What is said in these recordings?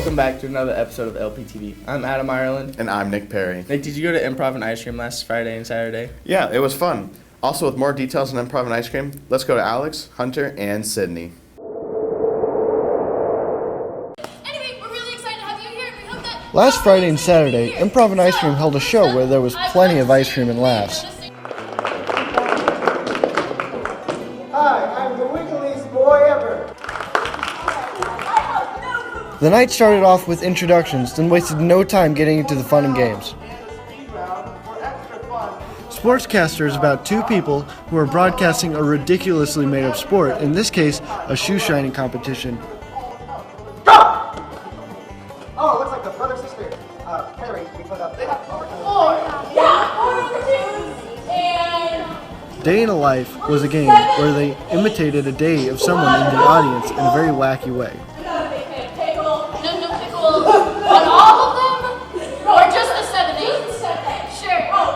Welcome back to another episode of LPTV. I'm Adam Ireland. And I'm Nick Perry. Nick, did you go to Improv and Ice Cream last Friday and Saturday? Yeah, it was fun. Also, with more details on Improv and Ice Cream, let's go to Alex, Hunter, and Sydney. Anyway, we're really excited to have you here. We hope that Last Friday and Saturday, Improv and Ice Cream held a show where there was plenty of ice cream and laughs. Hi, I'm the wiggliest boy ever. The night started off with introductions, then wasted no time getting into the fun and games. Sportscaster is about two people who are broadcasting a ridiculously made-up sport, in this case, a shoe shining competition. Stop! Oh, it looks like the brother-sister Perry we put up. They have Day in a Life was a game where they imitated a day of someone in the audience in a very wacky way. No pickles on all of them? Or just the 7/8? Sure. Oh,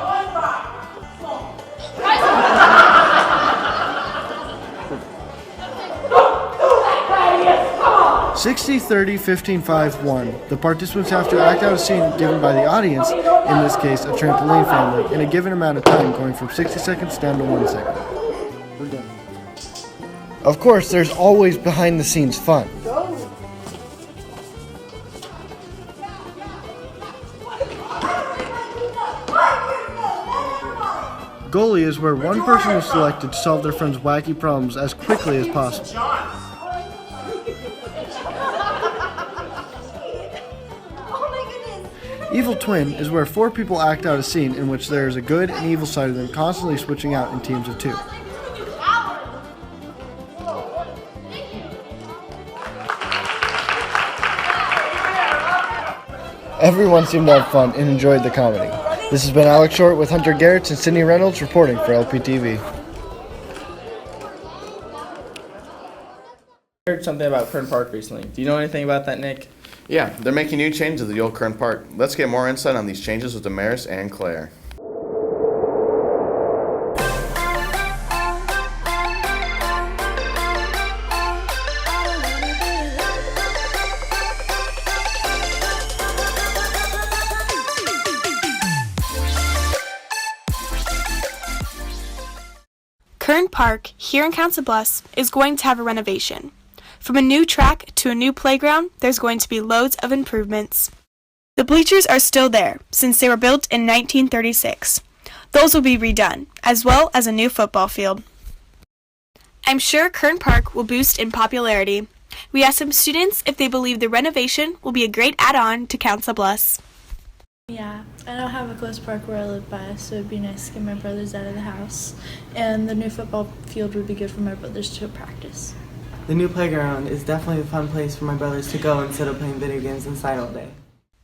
60-30, 15-5 won. The participants have to act out a scene given by the audience, in this case a trampoline family, in a given amount of time, going from 60 seconds down to 1 second. We're done. Of course, there's always behind-the-scenes fun. Goalie is where one person is selected to solve their friend's wacky problems as quickly as possible. Evil Twin is where four people act out a scene in which there is a good and evil side of them constantly switching out in teams of two. Everyone seemed to have fun and enjoyed the comedy. This has been Alex Short with Hunter Garrett and Sydney Reynolds reporting for LPTV. I heard something about Kern Park recently. Do you know anything about that, Nick? Yeah, they're making new changes to the old Kern Park. Let's get more insight on these changes with Damaris and Claire. Kern Park, here in Council Bluffs, is going to have a renovation. From a new track to a new playground, there's going to be loads of improvements. The bleachers are still there, since they were built in 1936. Those will be redone, as well as a new football field. I'm sure Kern Park will boost in popularity. We asked some students if they believe the renovation will be a great add-on to Council Bluffs. Yeah, I don't have a close park where I live by, so it'd be nice to get my brothers out of the house. And the new football field would be good for my brothers to practice. The new playground is definitely a fun place for my brothers to go instead of playing video games inside all day.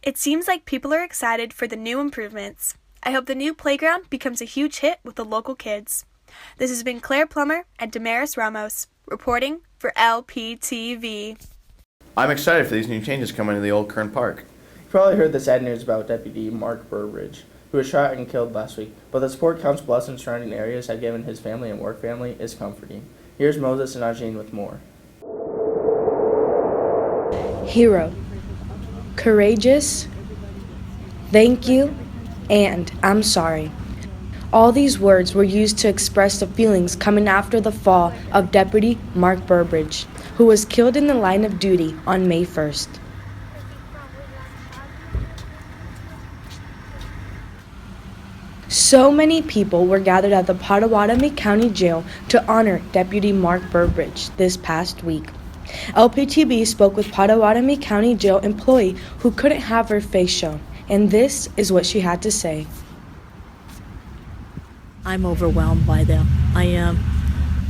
It seems like people are excited for the new improvements. I hope the new playground becomes a huge hit with the local kids. This has been Claire Plummer and Damaris Ramos, reporting for LPTV. I'm excited for these new changes coming to the old Kern Park. You probably heard the sad news about Deputy Mark Burbridge, who was shot and killed last week, but the support Council Bluffs and surrounding areas have given his family and work family is comforting. Here's Moses and Ajin with more. Hero, courageous, thank you, and I'm sorry. All these words were used to express the feelings coming after the fall of Deputy Mark Burbridge, who was killed in the line of duty on May 1st. So many people were gathered at the Potawatomi County Jail to honor Deputy Mark Burbridge this past week. LPTV spoke with Potawatomi County Jail employee who couldn't have her face shown, and this is what she had to say. I'm overwhelmed by them. I am.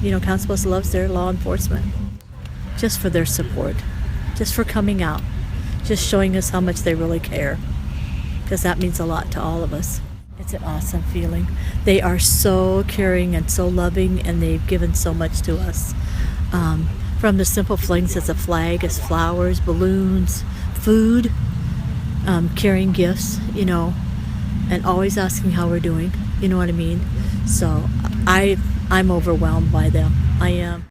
Council Bluffs loves their law enforcement. Just for their support, just for coming out, just showing us how much they really care, because that means a lot to all of us. It's an awesome feeling. They are so caring and so loving, and they've given so much to us. From the simple things as a flag, as flowers, balloons, food, carrying gifts, and always asking how we're doing. You know what I mean? So I'm overwhelmed by them. I am.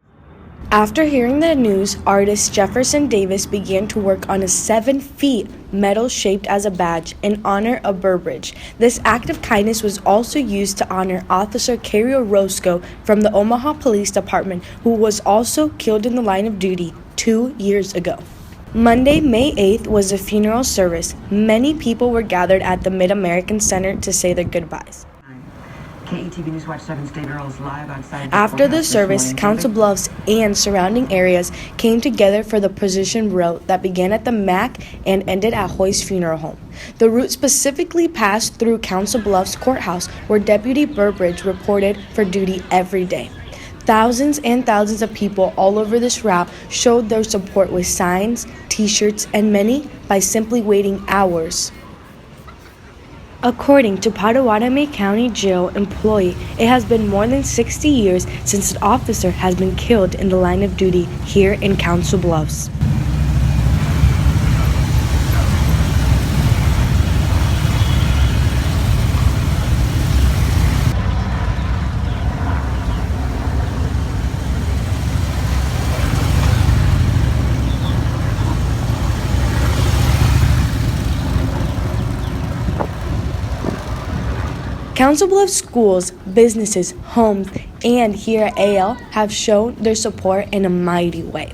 After hearing the news, artist Jefferson Davis began to work on a 7-foot medal shaped as a badge in honor of Burbridge. This act of kindness was also used to honor Officer Kerry Orozco from the Omaha Police Department, who was also killed in the line of duty 2 years ago. Monday, May 8th was a funeral service. Many people were gathered at the Mid-American Center to say their goodbyes. KETV News Watch 7's David Earl is live outside After the service, Council Bluffs and surrounding areas came together for the procession route that began at the MAC and ended at Hoy's Funeral Home. The route specifically passed through Council Bluffs Courthouse, where Deputy Burbridge reported for duty every day. Thousands and thousands of people all over this route showed their support with signs, t-shirts, and many by simply waiting hours. According to Potawatomi County Jail employee, it has been more than 60 years since an officer has been killed in the line of duty here in Council Bluffs. Council Bluffs schools, businesses, homes, and here at AL have shown their support in a mighty way.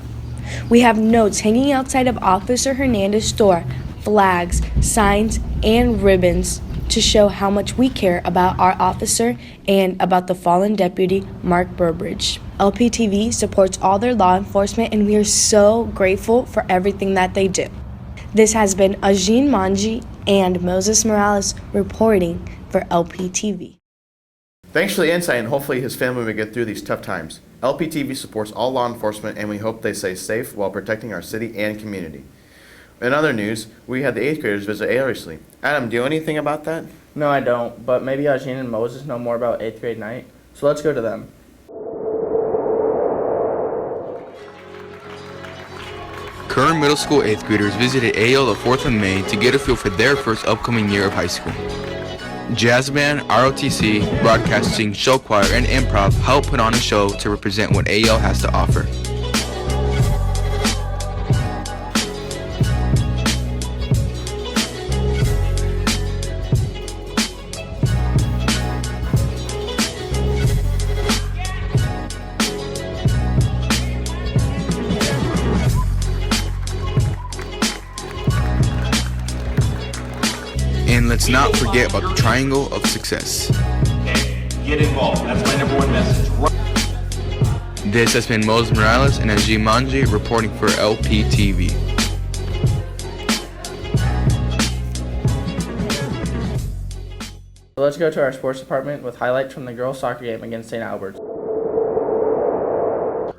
We have notes hanging outside of Officer Hernandez's store, flags, signs, and ribbons to show how much we care about our officer and about the fallen deputy, Mark Burbridge. LPTV supports all their law enforcement, and we are so grateful for everything that they do. This has been Ajin Manji and Moses Morales reporting for LPTV. Thanks for the insight, and hopefully his family will get through these tough times. LPTV supports all law enforcement, and we hope they stay safe while protecting our city and community. In other news, we had the 8th graders visit AL recently. Adam, do you know anything about that? No, I don't, but maybe Ajin and Moses know more about 8th grade night, so let's go to them. Kern Middle School 8th graders visited AL the 4th of May to get a feel for their first upcoming year of high school. Jazz band, ROTC, broadcasting, show choir, and improv help put on a show to represent what AL has to offer. And let's not forget about the triangle of success. Okay, get involved. That's my number one message. This has been Moses Morales and Ajay Manji reporting for LPTV. So let's go to our sports department with highlights from the girls' soccer game against St. Albert's.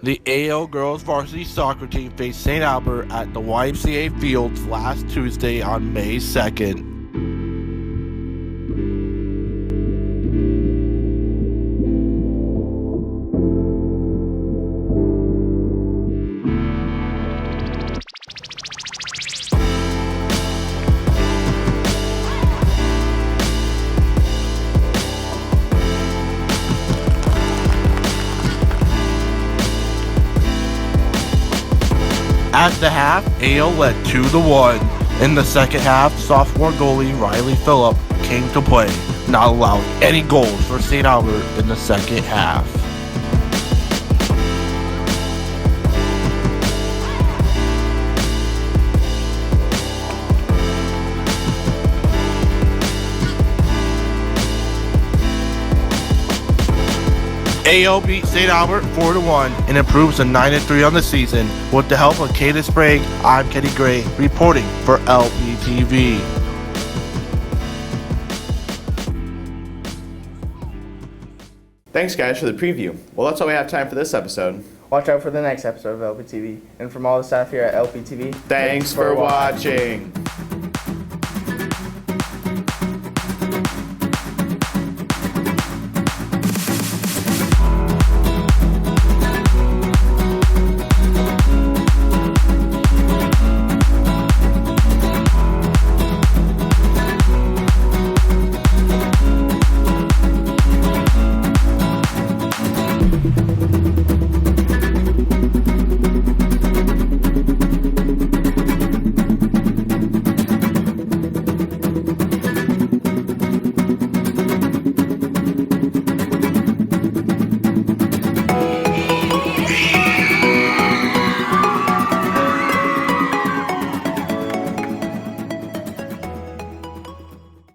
The AL girls varsity soccer team faced St. Albert at the YMCA Fields last Tuesday on May 2nd. At the half, AL led 2-1. In the second half, sophomore goalie Riley Phillip came to play, not allowing any goals for St. Albert in the second half. AL beat St. Albert 4-1 and improves to 9-3 on the season. With the help of Kata Sprague, I'm Kenny Gray reporting for LPTV. Thanks, guys, for the preview. Well, that's all we have time for this episode. Watch out for the next episode of LPTV. And from all the staff here at LPTV, Thanks for watching.